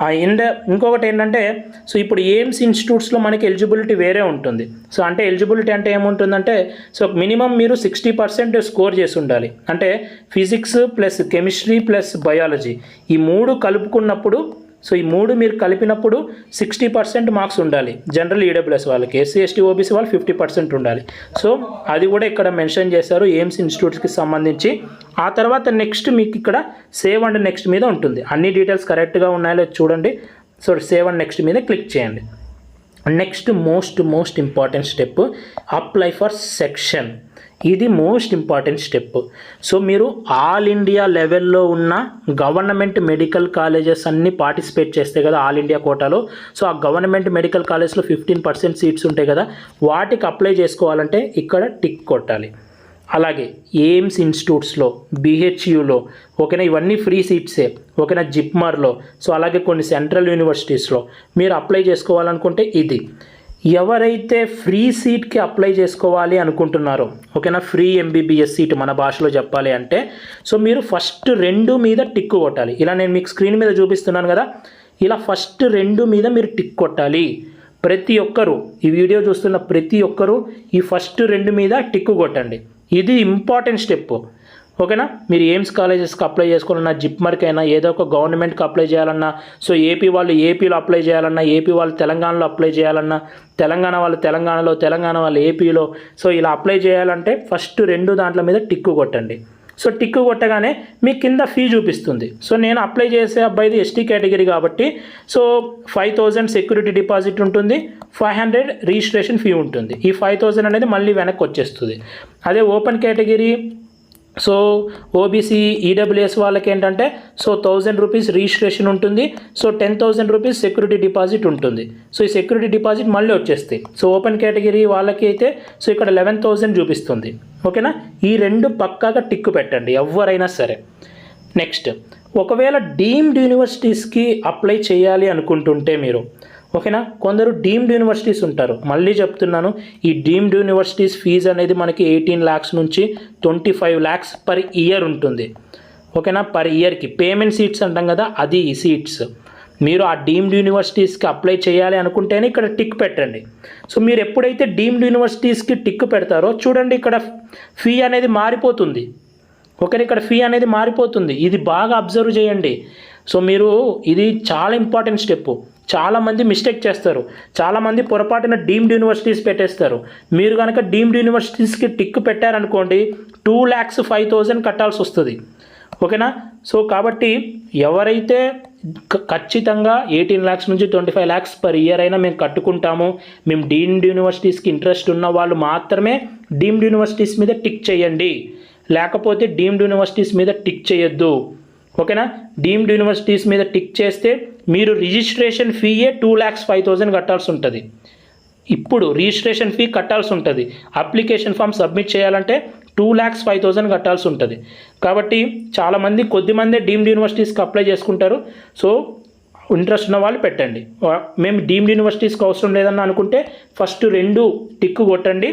అండ్ ఇంకొకటి ఏంటంటే సో ఇప్పుడు ఎయిమ్స్ ఇన్స్టిట్యూట్స్లో మనకి ఎలిజిబిలిటీ వేరే ఉంటుంది. సో అంటే ఎలిజిబిలిటీ అంటే ఏముంటుందంటే సో మినిమం మీరు 60% స్కోర్ చేసి ఉండాలి. అంటే physics plus chemistry plus biology ఈ 3 కలుపుకున్నప్పుడు సో ఈ 3 మీరు కలిపినప్పుడు 60% మార్క్స్ ఉండాలి. జనరల్ ఈడబ్ల్యూఎస్ వాళ్ళకి, ఎస్సీ ఎస్టీ ఓబీసీ వాళ్ళు 50% ఉండాలి. సో అది కూడా ఇక్కడ మెన్షన్ చేశారు ఎయిమ్స్ ఇన్స్టిట్యూట్స్కి సంబంధించి. ఆ తర్వాత నెక్స్ట్ మీకు ఇక్కడ సేవ్ అండ్ నెక్స్ట్ మీద ఉంటుంది. అన్ని డీటెయిల్స్ కరెక్ట్గా ఉన్నాయో చూడండి. సో సేవ్ అండ్ నెక్స్ట్ మీద క్లిక్ చేయండి. Next most important step apply for section. ఇది మోస్ట్ ఇంపార్టెంట్ స్టెప్. సో మీరు ఆల్ ఇండియా లెవెల్లో ఉన్న గవర్నమెంట్ మెడికల్ కాలేజెస్ అన్నీ పార్టిసిపేట్ చేస్తే కదా ఆల్ ఇండియా కోటాలో. సో ఆ గవర్నమెంట్ మెడికల్ కాలేజ్లో 15% సీట్స్ ఉంటాయి కదా, వాటికి అప్లై చేసుకోవాలంటే ఇక్కడ టిక్ కొట్టాలి. అలాగే ఎయిమ్స్ ఇన్స్టిట్యూట్స్లో, బిహెచ్యులో, ఓకేనా, ఇవన్నీ ఫ్రీ సీట్సే. ఓకేనా? జిప్మర్లో, సో అలాగే కొన్ని సెంట్రల్ యూనివర్సిటీస్లో మీరు అప్లై చేసుకోవాలనుకుంటే ఇది. ఎవరైతే ఫ్రీ సీట్కి అప్లై చేసుకోవాలి అనుకుంటున్నారో, ఓకేనా, ఫ్రీ ఎంబీబీఎస్ సీట్ మన భాషలో చెప్పాలి అంటే సో మీరు ఫస్ట్ 2 మీద టిక్ కొట్టాలి. ఇలా నేను మీకు స్క్రీన్ మీద చూపిస్తున్నాను కదా, ఇలా ఫస్ట్ 2 మీద మీరు టిక్ కొట్టాలి. ప్రతి ఒక్కరూ ఈ వీడియో చూస్తున్న ప్రతి ఒక్కరూ ఈ ఫస్ట్ 2 మీద టిక్ కొట్టండి. ఇది ఇంపార్టెంట్ స్టెప్. ఓకేనా? మీరు ఎయిమ్స్ కాలేజెస్కి అప్లై చేసుకోవాలన్నా, జిప్మర్కి అయినా, ఏదో ఒక గవర్నమెంట్కి అప్లై చేయాలన్నా, సో ఏపీ వాళ్ళు ఏపీలో అప్లై చేయాలన్నా, ఏపీ వాళ్ళు తెలంగాణలో అప్లై చేయాలన్నా, తెలంగాణ వాళ్ళు తెలంగాణలో, తెలంగాణ వాళ్ళు ఏపీలో, సో ఇలా అప్లై చేయాలంటే ఫస్ట్ 2 దాంట్ల మీద టిక్కు కొట్టండి. సో టిక్కు కొట్టగానే మీ కింద ఫీ చూపిస్తుంది. సో నేను అప్లై చేసే అబ్బాయిది ఎస్టీ కేటగిరీ కాబట్టి సో 5000 సెక్యూరిటీ డిపాజిట్ ఉంటుంది, 500 రిజిస్ట్రేషన్ ఫీ ఉంటుంది. ఈ 5000 అనేది మళ్ళీ వెనక్కి వచ్చేస్తుంది. అదే open category so OBC EWS వాళ్ళకి ఏంటంటే సో 1000 రూపీస్ రిజిస్ట్రేషన్ ఉంటుంది, సో 10,000 రూపీస్ సెక్యూరిటీ డిపాజిట్ ఉంటుంది. సో ఈ సెక్యూరిటీ డిపాజిట్ మళ్ళీ వచ్చేస్తాయి. సో ఓపెన్ కేటగిరీ వాళ్ళకి అయితే సో ఇక్కడ 11,000 చూపిస్తుంది. ఓకేనా? ఈ 2 పక్కాగా టిక్కు పెట్టండి ఎవరైనా సరే. నెక్స్ట్, ఒకవేళ డీమ్డ్ యూనివర్సిటీస్కి అప్లై చేయాలి అనుకుంటుంటే మీరు, ఓకేనా, కొందరు డీమ్డ్ యూనివర్సిటీస్ ఉంటారు. మళ్ళీ చెప్తున్నాను, ఈ డీమ్డ్ యూనివర్సిటీస్ ఫీజు అనేది మనకి 18 lakhs నుంచి 25 lakhs పర్ ఇయర్ ఉంటుంది. ఓకేనా? పర్ ఇయర్కి పేమెంట్ సీట్స్ అంటాం కదా, అది ఈ సీట్స్. మీరు ఆ డీమ్డ్ యూనివర్సిటీస్కి అప్లై చేయాలి అనుకుంటేనే ఇక్కడ టిక్ పెట్టండి. సో మీరు ఎప్పుడైతే డీమ్డ్ యూనివర్సిటీస్కి టిక్ పెడతారో చూడండి ఇక్కడ ఫీ అనేది మారిపోతుంది. ఓకే, ఇక్కడ ఫీ అనేది మారిపోతుంది. ఇది బాగా అబ్జర్వ్ చేయండి. సో మీరు ఇది చాలా ఇంపార్టెంట్ స్టెప్. చాలామంది మిస్టేక్ చేస్తారు, చాలామంది పొరపాటున డీమ్డ్ యూనివర్సిటీస్ పెట్టేస్తారు. మీరు కనుక డీమ్డ్ యూనివర్సిటీస్కి టిక్ పెట్టారనుకోండి 2,05,000 కట్టాల్సి వస్తుంది. ఓకేనా? సో కాబట్టి ఎవరైతే ఖచ్చితంగా 18 lakhs నుంచి 25 lakhs పర్ ఇయర్ అయినా మేము కట్టుకుంటాము, మేము డీమ్డ్ యూనివర్సిటీస్కి ఇంట్రెస్ట్ ఉన్న వాళ్ళు మాత్రమే డీమ్డ్ యూనివర్సిటీస్ మీద టిక్ చేయండి, లేకపోతే డీమ్డ్ యూనివర్సిటీస్ మీద టిక్ చేయొద్దు. ఓకేనా? డీమ్డ్ యూనివర్సిటీస్ మీద టిక్ చేస్తే మీరు రిజిస్ట్రేషన్ ఫీయే 2,05,000 కట్టాల్సి ఉంటుంది. ఇప్పుడు రిజిస్ట్రేషన్ ఫీ కట్టాల్సి ఉంటుంది. అప్లికేషన్ ఫామ్ సబ్మిట్ చేయాలంటే 2,05,000 కట్టాల్సి ఉంటుంది. కాబట్టి చాలామంది కొద్దిమందే డీమ్డ్ యూనివర్సిటీస్కి అప్లై చేసుకుంటారు. సో ఇంట్రెస్ట్ ఉన్న వాళ్ళు పెట్టండి. మేము డీమ్డ్ యూనివర్సిటీస్కి అవసరం లేదన్న అనుకుంటే ఫస్ట్ 2 టిక్ కొట్టండి.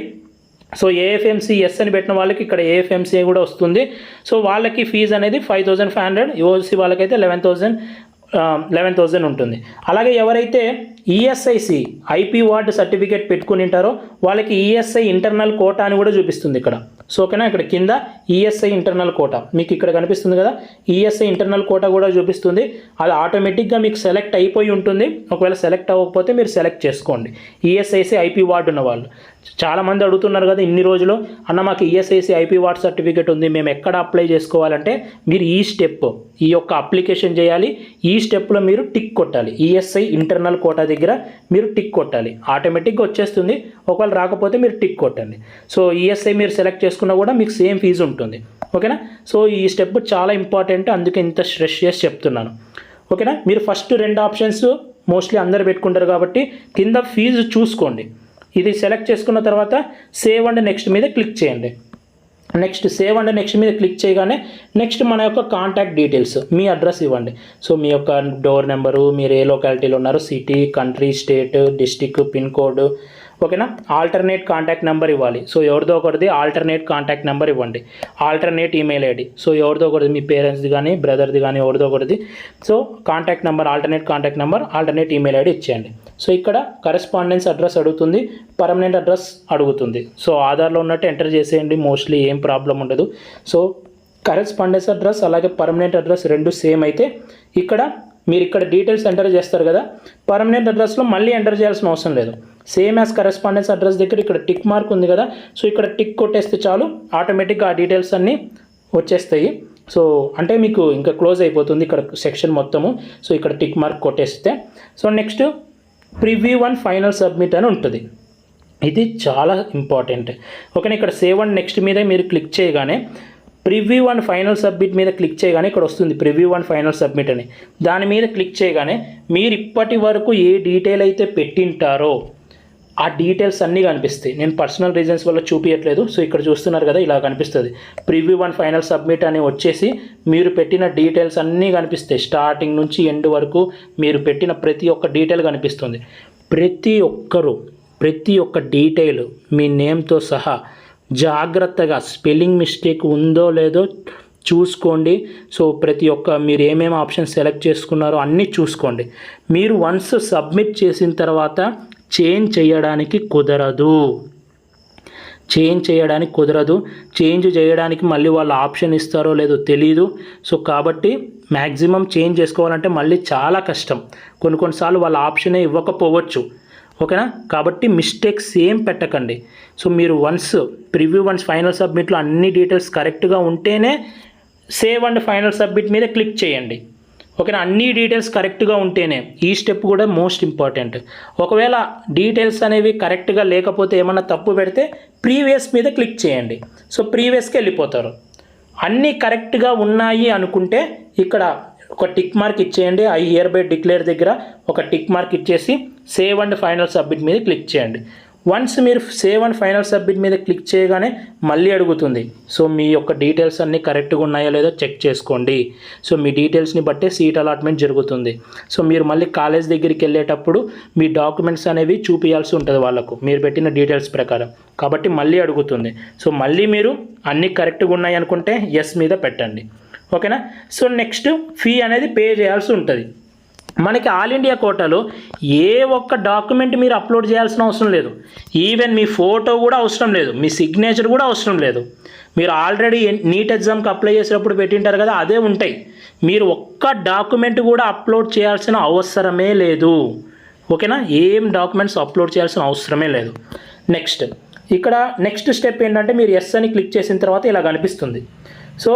సో ఏఎఫ్ఎంసీ ఎస్ అని పెట్టిన వాళ్ళకి ఇక్కడ ఏఎఫ్ఎంసీ కూడా వస్తుంది. సో వాళ్ళకి ఫీజు అనేది 5,500, ఓసీ వాళ్ళకైతే 11,000 ఉంటుంది. అలాగే ఎవరైతే ఈఎస్ఐసి ఐపీ వార్డ్ సర్టిఫికేట్ పెట్టుకుని ఉంటారో వాళ్ళకి ఈఎస్ఐ ఇంటర్నల్ కోటా అని కూడా చూపిస్తుంది ఇక్కడ. సో ఓకేనా, ఇక్కడ కింద ఈఎస్ఐ ఇంటర్నల్ కోటా మీకు ఇక్కడ కనిపిస్తుంది కదా, ఈఎస్ఐ ఇంటర్నల్ కోటా కూడా చూపిస్తుంది. అది ఆటోమేటిక్గా మీకు సెలెక్ట్ అయిపోయి ఉంటుంది. ఒకవేళ సెలెక్ట్ అవ్వకపోతే మీరు సెలెక్ట్ చేసుకోండి. ఈఎస్ఐసి ఐపీ వార్డ్ ఉన్న వాళ్ళు చాలామంది అడుగుతున్నారు కదా ఇన్ని రోజులు, అన్న మాకు ఈఎస్ఐసి ఐపీ వార్డ్ సర్టిఫికేట్ ఉంది, మేము ఎక్కడ అప్లై చేసుకోవాలంటే మీరు ఈ స్టెప్, ఈ యొక్క అప్లికేషన్ చేయాలి. ఈ స్టెప్లో మీరు టిక్ కొట్టాలి. ఈఎస్ఐ ఇంటర్నల్ కోటా దగ్గర మీరు టిక్ కొట్టాలి, ఆటోమేటిక్గా వచ్చేస్తుంది. ఒకవేళ రాకపోతే మీరు టిక్ కొట్టండి. సో ఈఎస్ఐ మీరు సెలెక్ట్ చేసుకున్నా కూడా మీకు సేమ్ ఫీజు ఉంటుంది. ఓకేనా, సో ఈ స్టెప్ చాలా ఇంపార్టెంట్, అందుకే ఇంత స్ట్రెస్ చేసి చెప్తున్నాను. ఓకేనా, మీరు ఫస్ట్ 2 ఆప్షన్స్ మోస్ట్లీ అందరు పెట్టుకుంటారు కాబట్టి కింద ఫీజు చూసుకోండి. ఇది సెలెక్ట్ చేసుకున్న తర్వాత సేవ్ అండ్ నెక్స్ట్ మీద క్లిక్ చేయండి. నెక్స్ట్ సేవ్ అండ్ నెక్స్ట్ మీద క్లిక్ చేయగానే నెక్స్ట్ మన యొక్క కాంటాక్ట్ డీటెయిల్స్, మీ అడ్రస్ ఇవ్వండి. సో మీ యొక్క డోర్ నెంబరు, మీరు ఏ లొకాలిటీలో ఉన్నారు, city, country, state, district, pin code. ఓకేనా, ఆల్టర్నేట్ కాంటాక్ట్ నెంబర్ ఇవ్వాలి. సో ఎవరిదో ఒకరిది ఆల్టర్నేట్ కాంటాక్ట్ నెంబర్ ఇవ్వండి. ఆల్టర్నేట్ ఈమెయిల్ ఐడి, సో ఎవరిదో ఒకరిది, మీ పేరెంట్స్ది కానీ బ్రదర్ది కానీ ఎవరిదో ఒకరిది. So contact number, alternate contact number, alternate email ID ఇచ్చేయండి. సో ఇక్కడ కరెస్పాండెన్స్ అడ్రస్ అడుగుతుంది, పర్మనెంట్ అడ్రస్ అడుగుతుంది. సో ఆధార్లో ఉన్నట్టు ఎంటర్ చేసేయండి, మోస్ట్లీ ఏం ప్రాబ్లం ఉండదు. సో కరెస్పాండెన్స్ అడ్రస్ అలాగే పర్మనెంట్ అడ్రస్ 2 సేమ్ అయితే ఇక్కడ మీరు ఇక్కడ డీటెయిల్స్ ఎంటర్ చేస్తారు కదా, పర్మనెంట్ అడ్రస్లో మళ్ళీ ఎంటర్ చేయాల్సిన అవసరం లేదు. సేమ్ యాజ్ కరెస్పాండెన్స్ అడ్రస్ దగ్గర ఇక్కడ టిక్ మార్క్ ఉంది కదా, సో ఇక్కడ టిక్ కొట్టేస్తే చాలు, ఆటోమేటిక్గా ఆ డీటెయిల్స్ అన్నీ వచ్చేస్తాయి. సో అంటే మీకు ఇంకా క్లోజ్ అయిపోతుంది ఇక్కడ సెక్షన్ మొత్తము. సో ఇక్కడ టిక్ మార్క్ కొట్టేస్తే, so next preview and final submit అని ఉంటుంది. ఇది చాలా ఇంపార్టెంట్. ఓకేనా, ఇక్కడ సేవ్ అండ్ నెక్స్ట్ మీద మీరు క్లిక్ చేయగానే ప్రివ్యూ అండ్ ఫైనల్ సబ్మిట్ మీద క్లిక్ చేయగానే ఇక్కడ వస్తుంది ప్రివ్యూ అండ్ ఫైనల్ సబ్మిట్ అని. దాని మీద క్లిక్ చేయగానే మీరు ఇప్పటి వరకు ఏ డీటెయిల్ అయితే పెట్టింటారో ఆ డీటెయిల్స్ అన్నీ కనిపిస్తాయి. నేను పర్సనల్ రీజన్స్ వల్ల చూపించట్లేదు. సో ఇక్కడ చూస్తున్నారు కదా, ఇలా కనిపిస్తుంది ప్రివ్యూ అండ్ ఫైనల్ సబ్మిట్ అని వచ్చేసి మీరు పెట్టిన డీటెయిల్స్ అన్నీ కనిపిస్తాయి. స్టార్టింగ్ నుంచి ఎండ్ వరకు మీరు పెట్టిన ప్రతి ఒక్క డీటెయిల్ కనిపిస్తుంది. ప్రతి ఒక్క డీటెయిల్ మీ నేమ్తో సహా జాగ్రత్తగా స్పెల్లింగ్ మిస్టేక్ ఉందో లేదో చూసుకోండి. సో ప్రతి ఒక్క మీరు ఏమేమి ఆప్షన్ సెలెక్ట్ చేసుకున్నారో అన్నీ చూసుకోండి. మీరు వన్స్ సబ్మిట్ చేసిన తర్వాత చేంజ్ చేయడానికి కుదరదు. చేంజ్ చేయడానికి మళ్ళీ వాళ్ళు ఆప్షన్ ఇస్తారో లేదో తెలీదు. సో కాబట్టి మ్యాక్సిమం చేంజ్ చేసుకోవాలంటే మళ్ళీ చాలా కష్టం. కొన్నిసార్లు వాళ్ళ ఆప్షనే ఇవ్వకపోవచ్చు. ఓకేనా, కాబట్టి మిస్టేక్స్ ఏం పెట్టకండి. సో మీరు వన్స్ ప్రివ్యూ వన్స్ ఫైనల్ సబ్మిట్లో అన్ని డీటెయిల్స్ కరెక్ట్గా ఉంటేనే సేవ్ అండ్ ఫైనల్ సబ్మిట్ మీద క్లిక్ చేయండి. ఓకేనా, అన్ని డీటెయిల్స్ కరెక్ట్గా ఉంటేనే. ఈ స్టెప్ కూడా మోస్ట్ ఇంపార్టెంట్. ఒకవేళ డీటెయిల్స్ అనేవి కరెక్ట్గా లేకపోతే ఏమన్నా తప్పు పెడితే ప్రీవియస్ మీద క్లిక్ చేయండి. సో ప్రీవియస్కి వెళ్ళిపోతారు. అన్నీ కరెక్ట్గా ఉన్నాయి అనుకుంటే ఇక్కడ ఒక టిక్ మార్క్ ఇచ్చేయండి. ఐ హియర్ బై డిక్లేర్ దగ్గర ఒక టిక్ మార్క్ ఇచ్చేసి సేవ్ అండ్ ఫైనల్ సబ్మిట్ మీద క్లిక్ చేయండి. వన్స్ మీరు సేవ్ అండ్ ఫైనల్ సబ్మిట్ మీద క్లిక్ చేయగానే మళ్ళీ అడుగుతుంది. సో మీ యొక్క డీటెయిల్స్ అన్నీ కరెక్ట్గా ఉన్నాయో లేదో చెక్ చేసుకోండి. సో మీ డీటెయిల్స్ని బట్టే సీట్ అలాట్మెంట్ జరుగుతుంది. సో మీరు మళ్ళీ కాలేజ్ దగ్గరికి వెళ్ళేటప్పుడు మీ డాక్యుమెంట్స్ అనేవి చూపించాల్సి ఉంటుంది వాళ్ళకు, మీరు పెట్టిన డీటెయిల్స్ ప్రకారం. కాబట్టి మళ్ళీ అడుగుతుంది. సో మళ్ళీ మీరు అన్నీ కరెక్ట్గా ఉన్నాయి అనుకుంటే ఎస్ మీద పెట్టండి. ఓకేనా, సో నెక్స్ట్ ఫీ అనేది పే చేయాల్సి ఉంటుంది. మనకి ఆల్ ఇండియా కోటాలో ఏ ఒక్క డాక్యుమెంట్ మీరు అప్లోడ్ చేయాల్సిన అవసరం లేదు. ఈవెన్ మీ ఫోటో కూడా అవసరం లేదు, మీ సిగ్నేచర్ కూడా అవసరం లేదు. మీరు ఆల్రెడీ నీట్ ఎగ్జామ్కి అప్లై చేసేటప్పుడు పెట్టింటారు కదా, అదే ఉంటాయి. మీరు ఒక్క డాక్యుమెంట్ కూడా అప్లోడ్ చేయాల్సిన అవసరమే లేదు. ఓకేనా, ఏం డాక్యుమెంట్స్ అప్లోడ్ చేయాల్సిన అవసరమే లేదు. నెక్స్ట్ ఇక్కడ నెక్స్ట్ స్టెప్ ఏంటంటే మీరు ఎస్ అని క్లిక్ చేసిన తర్వాత ఇలా కనిపిస్తుంది. సో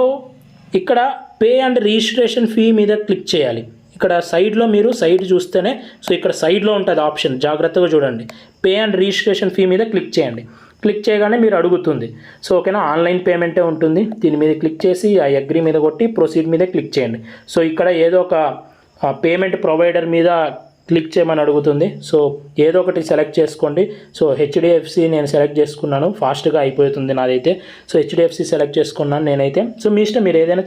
ఇక్కడ పే అండ్ రిజిస్ట్రేషన్ ఫీ మీద క్లిక్ చేయాలి. ఇక్కడ సైడ్లో మీరు సైడ్ చూస్తేనే, సో ఇక్కడ సైడ్లో ఉంటుంది ఆప్షన్, జాగ్రత్తగా చూడండి. పే అండ్ రిజిస్ట్రేషన్ ఫీ మీద క్లిక్ చేయండి. క్లిక్ చేయగానే మీరు అడుగుతుంది. సో ఓకేనా, ఆన్లైన్ పేమెంటే ఉంటుంది. దీని మీద క్లిక్ చేసి ఆ అగ్రీ మీద కొట్టి ప్రొసీడ్ మీద క్లిక్ చేయండి. సో ఇక్కడ ఏదో ఒక పేమెంట్ ప్రొవైడర్ మీద క్లిక్ చేయమని అడుగుతుంది. సో ఏదో ఒకటి సెలెక్ట్ చేసుకోండి. సో హెచ్డిఎఫ్సి నేను సెలెక్ట్ చేసుకున్నాను, ఫాస్ట్గా అయిపోతుంది నాదైతే. సో హెచ్డిఎఫ్సి సెలెక్ట్ చేసుకున్నాను నేనైతే. సో మీ ఇష్టం, మీరు ఏదైనా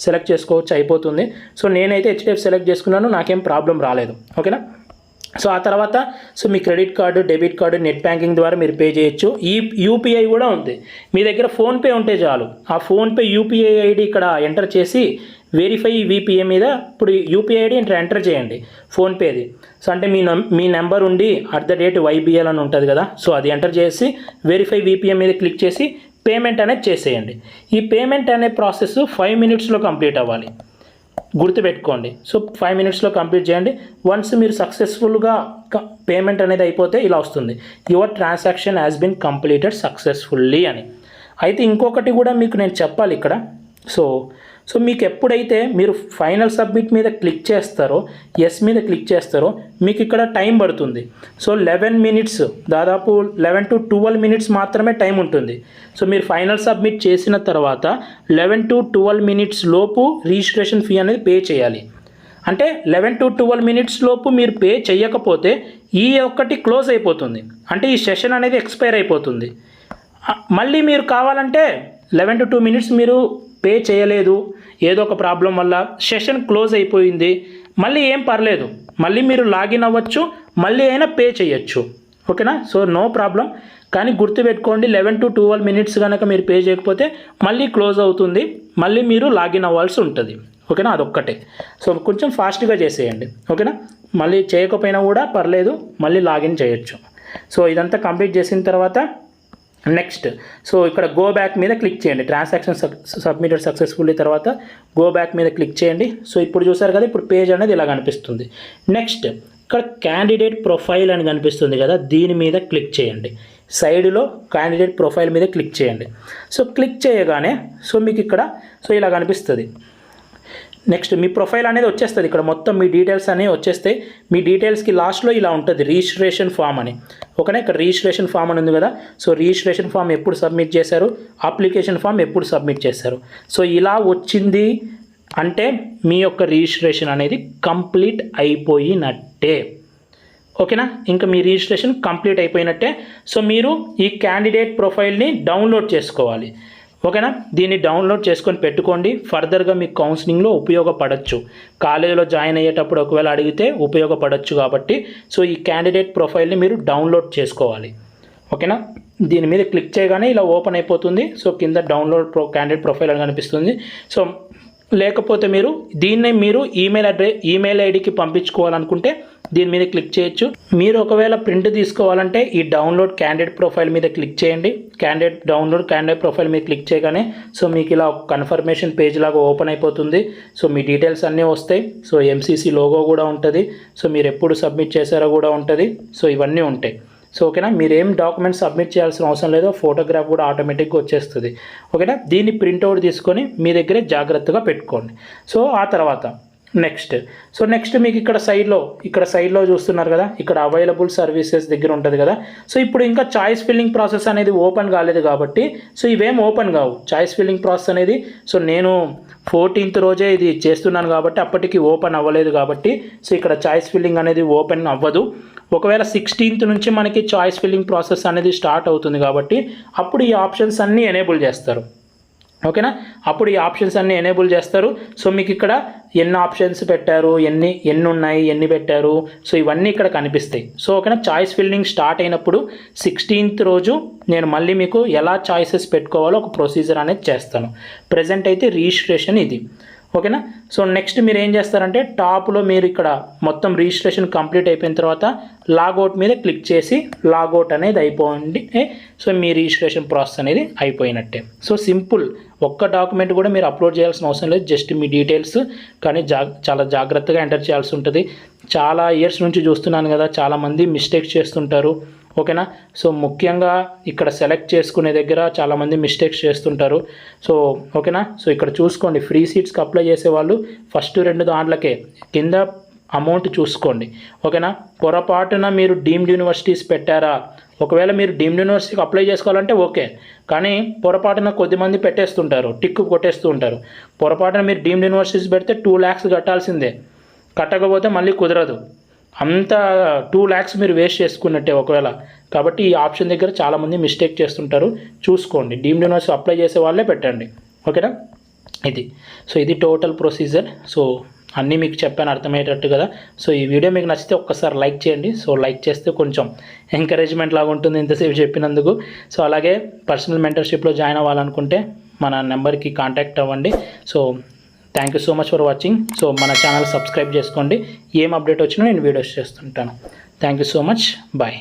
సెలెక్ట్ చేసుకోవచ్చు, అయిపోతుంది. సో నేనైతే హెచ్డిఎఫ్సి సెలెక్ట్ చేసుకున్నాను, నాకేం ప్రాబ్లం రాలేదు. ఓకేనా, సో ఆ తర్వాత సో మీ credit card, debit card, net banking ద్వారా మీరు పే చేయొచ్చు. ఈ యూపీఐ కూడా ఉంది. మీ దగ్గర ఫోన్పే ఉంటే చాలు. ఆ ఫోన్పే యూపీఐ ఐడి ఇక్కడ ఎంటర్ చేసి వెరిఫై విపిఐ మీద ఇప్పుడు యూపీఐ ఐడి ఎంటర్ చేయండి ఫోన్పేది. సో అంటే మీ నెంబర్ ఉండి @YBL అని ఉంటుంది కదా, సో అది ఎంటర్ చేసి వెరిఫై విపిఐ మీద క్లిక్ చేసి పేమెంట్ అనేది చేసేయండి. ఈ పేమెంట్ అనే ప్రాసెస్ 5 మినిట్స్లో కంప్లీట్ అవ్వాలి, గుర్తుపెట్టుకోండి. సో 5 మినిట్స్లో కంప్లీట్ చేయండి. వన్స్ మీరు సక్సెస్ఫుల్గా పేమెంట్ అనేది అయిపోతే ఇలా వస్తుంది, your transaction has been completed successfully అని. అయితే ఇంకొకటి కూడా మీకు నేను చెప్పాలి ఇక్కడ. సో మీకు ఎప్పుడైతే మీరు ఫైనల్ సబ్మిట్ మీద క్లిక్ చేస్తారో, ఎస్ మీద క్లిక్ చేస్తారో, మీకు ఇక్కడ టైం పడుతుంది. సో 11 మినిట్స్, దాదాపు 11 to 12 మినిట్స్ మాత్రమే టైం ఉంటుంది. సో మీరు ఫైనల్ సబ్మిట్ చేసిన తర్వాత 11 to 12 మినిట్స్ లోపు రిజిస్ట్రేషన్ ఫీ అనేది పే చేయాలి. అంటే 11 to 12 మినిట్స్ లోపు మీరు పే చేయకపోతే ఈ ఒక్కటి క్లోజ్ అయిపోతుంది, అంటే ఈ సెషన్ అనేది ఎక్స్పైర్ అయిపోతుంది. మళ్ళీ మీరు కావాలంటే 11 to 2 మినిట్స్ మీరు పే చేయలేదు, ఏదో ఒక ప్రాబ్లం వల్ల సెషన్ క్లోజ్ అయిపోయింది, మళ్ళీ ఏం పర్లేదు, మళ్ళీ మీరు లాగిన్ అవ్వచ్చు, మళ్ళీ అయినా పే చేయొచ్చు. ఓకేనా? So no problem. కానీ గుర్తుపెట్టుకోండి, 11 to 12 మినిట్స్ కనుక మీరు పే చేయకపోతే మళ్ళీ క్లోజ్ అవుతుంది, మళ్ళీ మీరు లాగిన్ అవ్వాల్సి ఉంటుంది. ఓకేనా? అదొక్కటే. సో కొంచెం ఫాస్ట్గా చేసేయండి. ఓకేనా? మళ్ళీ చేయకపోయినా కూడా పర్లేదు, మళ్ళీ లాగిన్ చేయొచ్చు. సో ఇదంతా కంప్లీట్ చేసిన తర్వాత నెక్స్ట్, సో ఇక్కడ గో బ్యాక్ మీద క్లిక్ చేయండి. ట్రాన్సాక్షన్ సబ్మిటెడ్ సక్సెస్ఫుల్లీ తర్వాత గో బ్యాక్ మీద క్లిక్ చేయండి. సో ఇప్పుడు చూసారు కదా, ఇప్పుడు పేజ్ అనేది ఇలా కనిపిస్తుంది. నెక్స్ట్ ఇక్కడ క్యాండిడేట్ ప్రొఫైల్ అని కనిపిస్తుంది కదా, దీని మీద క్లిక్ చేయండి. సైడ్లో క్యాండిడేట్ ప్రొఫైల్ మీద క్లిక్ చేయండి. సో క్లిక్ చేయగానే సో మీకు ఇక్కడ సో ఇలా కనిపిస్తుంది. నెక్స్ట్ మీ ప్రొఫైల్ అనేది వచ్చేస్తుంది, ఇక్కడ మొత్తం మీ డీటెయిల్స్ అనేవి వచ్చేస్తాయి. మీ డీటెయిల్స్కి లాస్ట్లో ఇలా ఉంటుంది రిజిస్ట్రేషన్ ఫామ్ అని. ఓకేనా? ఇక్కడ రిజిస్ట్రేషన్ ఫామ్ అని ఉంది కదా, సో రిజిస్ట్రేషన్ ఫామ్ ఎప్పుడు సబ్మిట్ చేశారు, అప్లికేషన్ ఫామ్ ఎప్పుడు సబ్మిట్ చేశారు. సో ఇలా వచ్చింది అంటే మీ యొక్క రిజిస్ట్రేషన్ అనేది కంప్లీట్ అయిపోయినట్టే. ఓకేనా? ఇంకా మీ రిజిస్ట్రేషన్ కంప్లీట్ అయిపోయినట్టే. సో మీరు ఈ క్యాండిడేట్ ప్రొఫైల్ని డౌన్లోడ్ చేసుకోవాలి. ఓకేనా? దీన్ని డౌన్లోడ్ చేసుకొని పెట్టుకోండి, ఫర్దర్గా మీకు కౌన్సిలింగ్లో ఉపయోగపడచ్చు. కాలేజీలో జాయిన్ అయ్యేటప్పుడు ఒకవేళ అడిగితే ఉపయోగపడచ్చు కాబట్టి సో ఈ క్యాండిడేట్ ప్రొఫైల్ని మీరు డౌన్లోడ్ చేసుకోవాలి. ఓకేనా? దీని మీద క్లిక్ చేయగానే ఇలా ఓపెన్ అయిపోతుంది. సో కింద డౌన్లోడ్ క్యాండిడేట్ ప్రొఫైల్ అని కనిపిస్తుంది. సో లేకపోతే మీరు దీన్ని మీరు ఈమెయిల్ ఐడికి పంపించుకోవాలనుకుంటే దీని మీద క్లిక్ చేయొచ్చు. మీరు ఒకవేళ ప్రింట్ తీసుకోవాలంటే ఈ డౌన్లోడ్ క్యాండిడేట్ ప్రొఫైల్ మీద క్లిక్ చేయండి. డౌన్లోడ్ క్యాండిడేట్ ప్రొఫైల్ మీద క్లిక్ చేయగానే సో మీకు ఇలా కన్ఫర్మేషన్ పేజ్ లాగా ఓపెన్ అయిపోతుంది. సో మీ డీటెయిల్స్ అన్నీ వస్తాయి. సో ఎంసీసీ లోగో కూడా ఉంటుంది. సో మీరు ఎప్పుడు సబ్మిట్ చేశారో కూడా ఉంటుంది. సో ఇవన్నీ ఉంటాయి. సో ఓకేనా? మీరు ఏం డాక్యుమెంట్స్ సబ్మిట్ చేయాల్సిన అవసరం లేదో, ఫోటోగ్రాఫ్ కూడా ఆటోమేటిక్గా వచ్చేస్తుంది. ఓకేనా? దీన్ని ప్రింట్అవుట్ తీసుకొని మీ దగ్గరే జాగ్రత్తగా పెట్టుకోండి. సో ఆ తర్వాత నెక్స్ట్ మీకు ఇక్కడ సైడ్లో చూస్తున్నారు కదా, ఇక్కడ అవైలబుల్ సర్వీసెస్ దగ్గర ఉంటుంది కదా. సో ఇప్పుడు ఇంకా చాయిస్ ఫిల్లింగ్ ప్రాసెస్ అనేది ఓపెన్ కాలేదు కాబట్టి సో ఇవేం ఓపెన్ కావు. చాయిస్ ఫిల్లింగ్ ప్రాసెస్ అనేది సో నేను 14th రోజే ఇది చేస్తున్నాను కాబట్టి అప్పటికి ఓపెన్ అవ్వలేదు కాబట్టి సో ఇక్కడ చాయిస్ ఫిల్లింగ్ అనేది ఓపెన్ అవ్వదు. ఒకవేళ 16th నుంచి మనకి చాయిస్ ఫిల్లింగ్ ప్రాసెస్ అనేది స్టార్ట్ అవుతుంది కాబట్టి అప్పుడు ఈ ఆప్షన్స్ అన్నీ ఎనేబుల్ చేస్తారు. ఓకేనా? అప్పుడు ఈ ఆప్షన్స్ అన్నీ ఎనేబుల్ చేస్తారు. సో మీకు ఇక్కడ ఎన్ని ఆప్షన్స్ పెట్టారు, ఎన్ని ఉన్నాయి, ఎన్ని పెట్టారు, సో ఇవన్నీ ఇక్కడ కనిపిస్తాయి. సో ఓకేనా? చాయిస్ ఫిల్లింగ్ స్టార్ట్ అయినప్పుడు 16th రోజు నేను మళ్ళీ మీకు ఎలా చాయిసెస్ పెట్టుకోవాలో ఒక ప్రొసీజర్ అనేది చేస్తాను. ప్రజెంట్ అయితే రిజిస్ట్రేషన్ ఇది. ఓకేనా? సో నెక్స్ట్ మీరు ఏం చేస్తారంటే టాప్లో మీరు ఇక్కడ మొత్తం రిజిస్ట్రేషన్ కంప్లీట్ అయిపోయిన తర్వాత లాగౌట్ మీద క్లిక్ చేసి లాగౌట్ అనేది అయిపోయింది. సో మీ రిజిస్ట్రేషన్ ప్రాసెస్ అనేది అయిపోయినట్టే. సో సింపుల్, ఒక్క డాక్యుమెంట్ కూడా మీరు అప్లోడ్ చేయాల్సిన అవసరం లేదు, జస్ట్ మీ డీటెయిల్స్. కానీ చాలా జాగ్రత్తగా ఎంటర్ చేయాల్సి ఉంటుంది. చాలా ఇయర్స్ నుంచి చూస్తున్నాను కదా, చాలామంది మిస్టేక్స్ చేస్తుంటారు. ఓకేనా? సో ముఖ్యంగా ఇక్కడ సెలెక్ట్ చేసుకునే దగ్గర చాలామంది మిస్టేక్స్ చేస్తుంటారు. సో ఓకేనా? సో ఇక్కడ చూసుకోండి, ఫ్రీ సీట్స్కి అప్లై చేసేవాళ్ళు ఫస్ట్ 2 దాంట్లకే కింద అమౌంట్ చూసుకోండి. ఓకేనా? పొరపాటున మీరు డీమ్డ్ యూనివర్సిటీస్ పెట్టారా, ఒకవేళ మీరు డీమ్డ్ యూనివర్సిటీకి అప్లై చేసుకోవాలంటే ఓకే, కానీ పొరపాటున కొద్దిమంది పెట్టేస్తుంటారు, టిక్ కొట్టేస్తూ ఉంటారు. పొరపాటున మీరు డీమ్డ్ యూనివర్సిటీస్ పెడితే 2 lakhs కట్టాల్సిందే, కట్టకపోతే మళ్ళీ కుదరదు. అంత 2 lakhs మీరు వేస్ట్ చేసుకున్నట్టే ఒకవేళ. కాబట్టి ఈ ఆప్షన్ దగ్గర చాలామంది మిస్టేక్ చేస్తుంటారు, చూసుకోండి. డీమ్డ్ యూనివర్సిటీ అప్లై చేసే వాళ్ళే పెట్టండి. ఓకేనా? ఇది టోటల్ ప్రొసీజర్. సో అన్నీ మీకు చెప్పాను, అర్థమయ్యేటట్టు కదా. సో ఈ వీడియో మీకు నచ్చితే ఒక్కసారి లైక్ చేయండి. సో లైక్ చేస్తే కొంచెం ఎంకరేజ్మెంట్ లాగా ఉంటుంది ఇంతసేపు చెప్పినందుకు. సో అలాగే పర్సనల్ మెంటర్షిప్లో జాయిన్ అవ్వాలనుకుంటే మన నెంబర్కి కాంటాక్ట్ అవ్వండి. So thank you so much for watching. So మన ఛానల్ సబ్స్క్రైబ్ చేసుకోండి, ఏం అప్డేట్ వచ్చినా నేను వీడియోస్ చేస్తుంటాను. Thank you so much, bye.